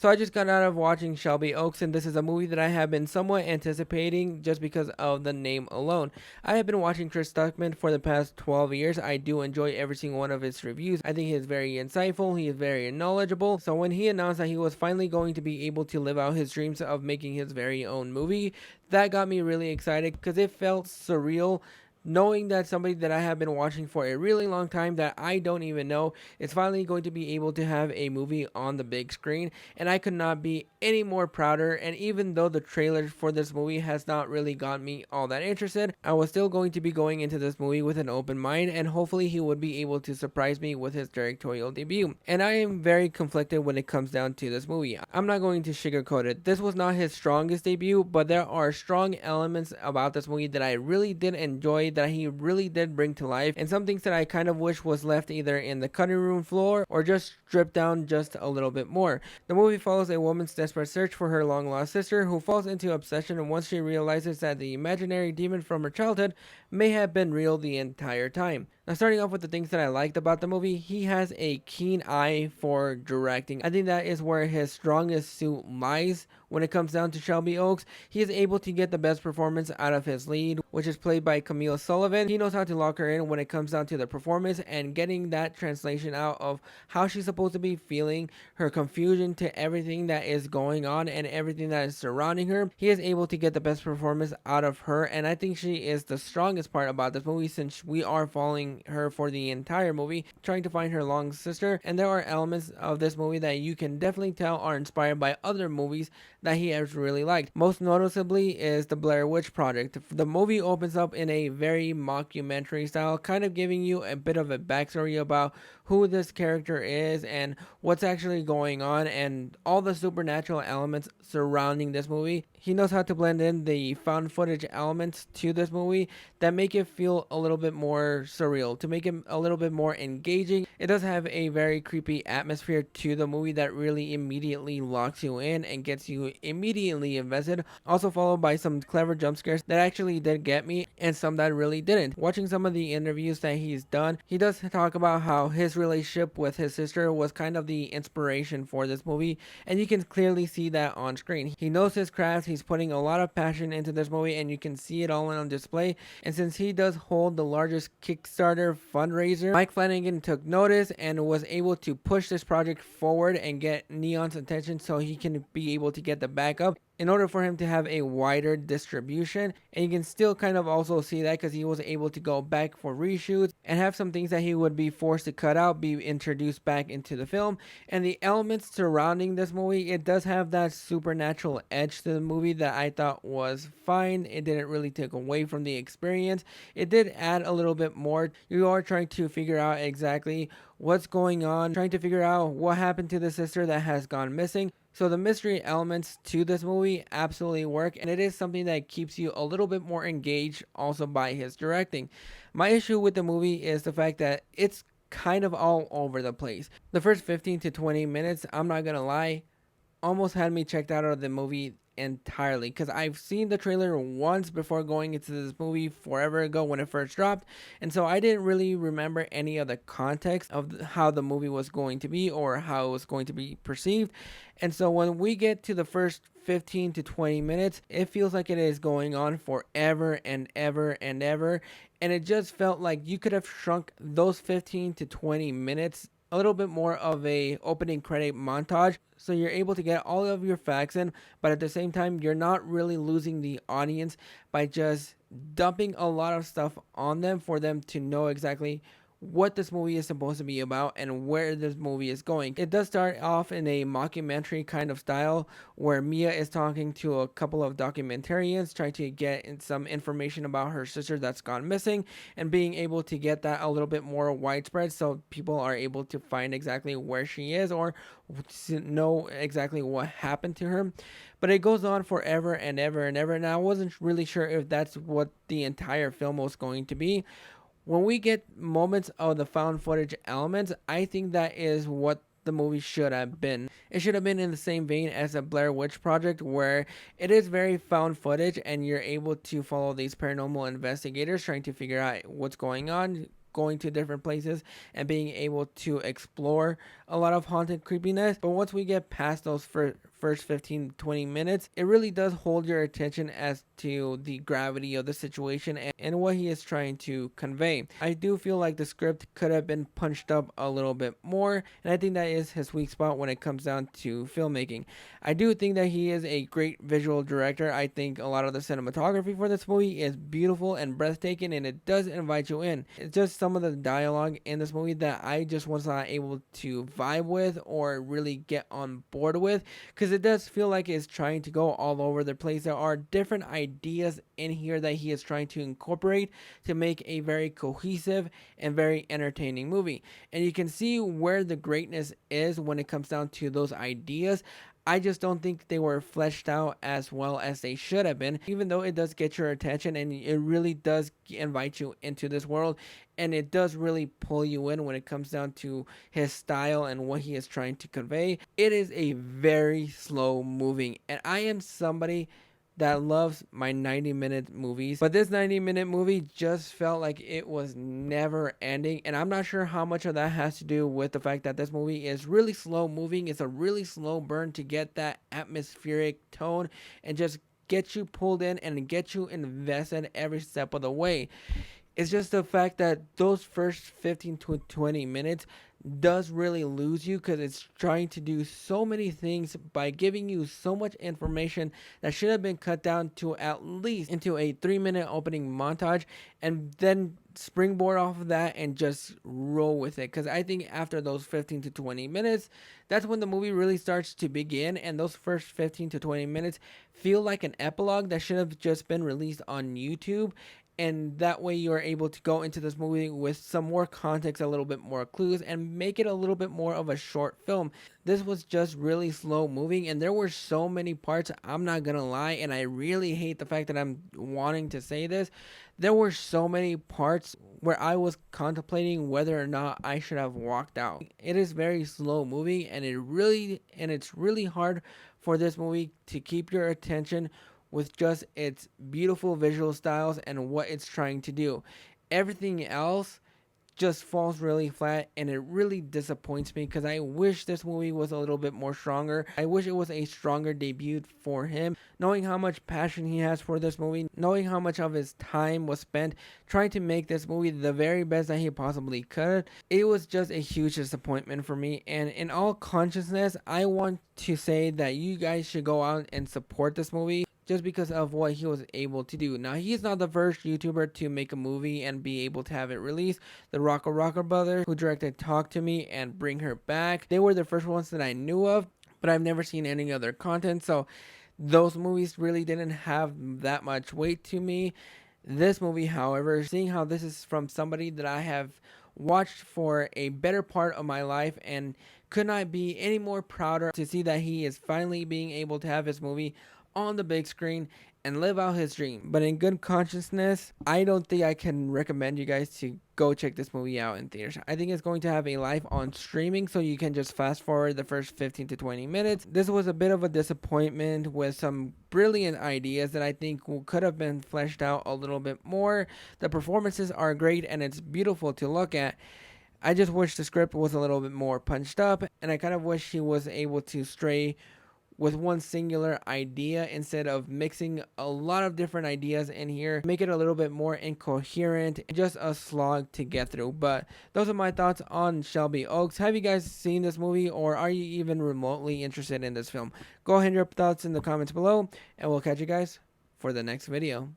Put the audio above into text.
So I just got out of watching Shelby Oaks, and this is a movie that I have been somewhat anticipating just because of the name alone. I have been watching Chris Stuckmann for the past 12 years. I do enjoy every single one of his reviews. I think he is very insightful, he is very knowledgeable. So when he announced that he was finally going to be able to live out his dreams of making his very own movie, that got me really excited because it felt surreal knowing that somebody that I have been watching for a really long time that I don't even know is finally going to be able to have a movie on the big screen, and I could not be any more prouder. And even though the trailer for this movie has not really got me all that interested, I was still going to be going into this movie with an open mind, and hopefully he would be able to surprise me with his directorial debut. And I am very conflicted when it comes down to this movie. I'm not going to sugarcoat it. This was not his strongest debut, but there are strong elements about this movie that I really did enjoy, that he really did bring to life, and some things that I kind of wish was left either in the cutting room floor or just stripped down just a little bit more. The movie follows a woman's desperate search for her long lost sister, who falls into obsession once she realizes that the imaginary demon from her childhood may have been real the entire time. Now, starting off with the things that I liked about the movie, he has a keen eye for directing. I think that is where his strongest suit lies when it comes down to Shelby Oaks. He is able to get the best performance out of his lead, which is played by Camille Sullivan. He knows how to lock her in when it comes down to the performance and getting that translation out of how she's supposed to be feeling, her confusion to everything that is going on and everything that is surrounding her. He is able to get the best performance out of her, and I think she is the strongest part about this movie, since we are following her for the entire movie, trying to find her long sister. And there are elements of this movie that you can definitely tell are inspired by other movies that he has really liked. Most noticeably is the Blair Witch Project. The movie opens up in a very mockumentary style, kind of giving you a bit of a backstory about who this character is and what's actually going on and all the supernatural elements surrounding this movie. He knows how to blend in the found footage elements to this movie that make it feel a little bit more surreal, to make it a little bit more engaging. It does have a very creepy atmosphere to the movie that really immediately locks you in and gets you immediately invested. Also followed by some clever jump scares that actually did get me and some that really didn't. Watching some of the interviews that he's done, he does talk about how his relationship with his sister was kind of the inspiration for this movie, and you can clearly see that on screen. He knows his craft, he's putting a lot of passion into this movie, and you can see it all on display. And since he does hold the largest Kickstarter fundraiser, Mike Flanagan took notice and was able to push this project forward and get Neon's attention so he can be able to get the backup in order for him to have a wider distribution. And you can still kind of also see that because he was able to go back for reshoots and have some things that he would be forced to cut out be introduced back into the film. And the elements surrounding this movie, it does have that supernatural edge to the movie that I thought was fine. It didn't really take away from the experience. It did add a little bit more. You are trying to figure out exactly what's going on, trying to figure out what happened to the sister that has gone missing. So the mystery elements to this movie absolutely work, and it is something that keeps you a little bit more engaged also by his directing. My issue with the movie is the fact that it's kind of all over the place. The first 15 to 20 minutes, I'm not gonna lie, almost had me checked out of the movie entirely, because I've seen the trailer once before going into this movie forever ago when it first dropped, and so I didn't really remember any of the context of how the movie was going to be or how it was going to be perceived. And so when we get to the first 15 to 20 minutes, it feels like it is going on forever and ever and ever, and it just felt like you could have shrunk those 15 to 20 minutes a little bit more of a opening credit montage, so you're able to get all of your facts in, but at the same time you're not really losing the audience by just dumping a lot of stuff on them for them to know exactly what this movie is supposed to be about and where this movie is going. It does start off in a mockumentary kind of style where Mia is talking to a couple of documentarians trying to get some information about her sister that's gone missing and being able to get that a little bit more widespread so people are able to find exactly where she is or to know exactly what happened to her. But it goes on forever and ever and ever, and I wasn't really sure if that's what the entire film was going to be. When we get moments of the found footage elements, I think that is what the movie should have been. It should have been in the same vein as the Blair Witch Project, where it is very found footage and you're able to follow these paranormal investigators trying to figure out what's going on, going to different places and being able to explore a lot of haunted creepiness. But once we get past those first 15-20 minutes, it really does hold your attention as to the gravity of the situation and what he is trying to convey. I do feel like the script could have been punched up a little bit more, and I think that is his weak spot when it comes down to filmmaking. I do think that he is a great visual director. I think a lot of the cinematography for this movie is beautiful and breathtaking, and it does invite you in. It's just some of the dialogue in this movie that I just was not able to vibe with or really get on board with, because it does feel like it's trying to go all over the place. There are different ideas in here that he is trying to incorporate to make a very cohesive and very entertaining movie. And you can see where the greatness is when it comes down to those ideas. I just don't think they were fleshed out as well as they should have been, even though it does get your attention and it really does invite you into this world, and it does really pull you in when it comes down to his style and what he is trying to convey. It is a very slow moving, and I am somebody that loves my 90-minute movies, but this 90-minute movie just felt like it was never ending, and I'm not sure how much of that has to do with the fact that this movie is really slow moving. It's a really slow burn to get that atmospheric tone and just get you pulled in and get you invested every step of the way. It's just the fact that those first 15 to 20 minutes does really lose you, because it's trying to do so many things by giving you so much information that should have been cut down to at least into a 3-minute opening montage, and then springboard off of that and just roll with it. Because I think after those 15 to 20 minutes, that's when the movie really starts to begin, and those first 15 to 20 minutes feel like an epilogue that should have just been released on YouTube. And that way you are able to go into this movie with some more context, a little bit more clues, and make it a little bit more of a short film. This was just really slow moving, and there were so many parts, I'm not gonna lie, and I really hate the fact that I'm wanting to say this. There were so many parts where I was contemplating whether or not I should have walked out. It is very slow moving, and it's really hard for this movie to keep your attention with just its beautiful visual styles and what it's trying to do. Everything else just falls really flat, and it really disappoints me, because I wish this movie was a little bit more stronger. I wish it was a stronger debut for him, knowing how much passion he has for this movie, knowing how much of his time was spent trying to make this movie the very best that he possibly could. It was just a huge disappointment for me, and in all consciousness, I want to say that you guys should go out and support this movie, just because of what he was able to do. Now, he's not the first YouTuber to make a movie and be able to have it released. The Rocker brothers, who directed Talk to Me and Bring Her Back, they were the first ones that I knew of, but I've never seen any other content, so those movies really didn't have that much weight to me. This movie, however, seeing how this is from somebody that I have watched for a better part of my life, and could not be any more prouder to see that he is finally being able to have his movie on the big screen and live out his dream. But in good consciousness, I don't think I can recommend you guys to go check this movie out in theaters. I think it's going to have a life on streaming, so you can just fast forward the first 15 to 20 minutes. This was a bit of a disappointment with some brilliant ideas that I think could have been fleshed out a little bit more. The performances are great and it's beautiful to look at. I just wish the script was a little bit more punched up, and I kind of wish he was able to stray with one singular idea instead of mixing a lot of different ideas in here, make it a little bit more incoherent, just a slog to get through. But those are my thoughts on Shelby Oaks. Have you guys seen this movie, or are you even remotely interested in this film? Go ahead and drop thoughts in the comments below, and we'll catch you guys for the next video.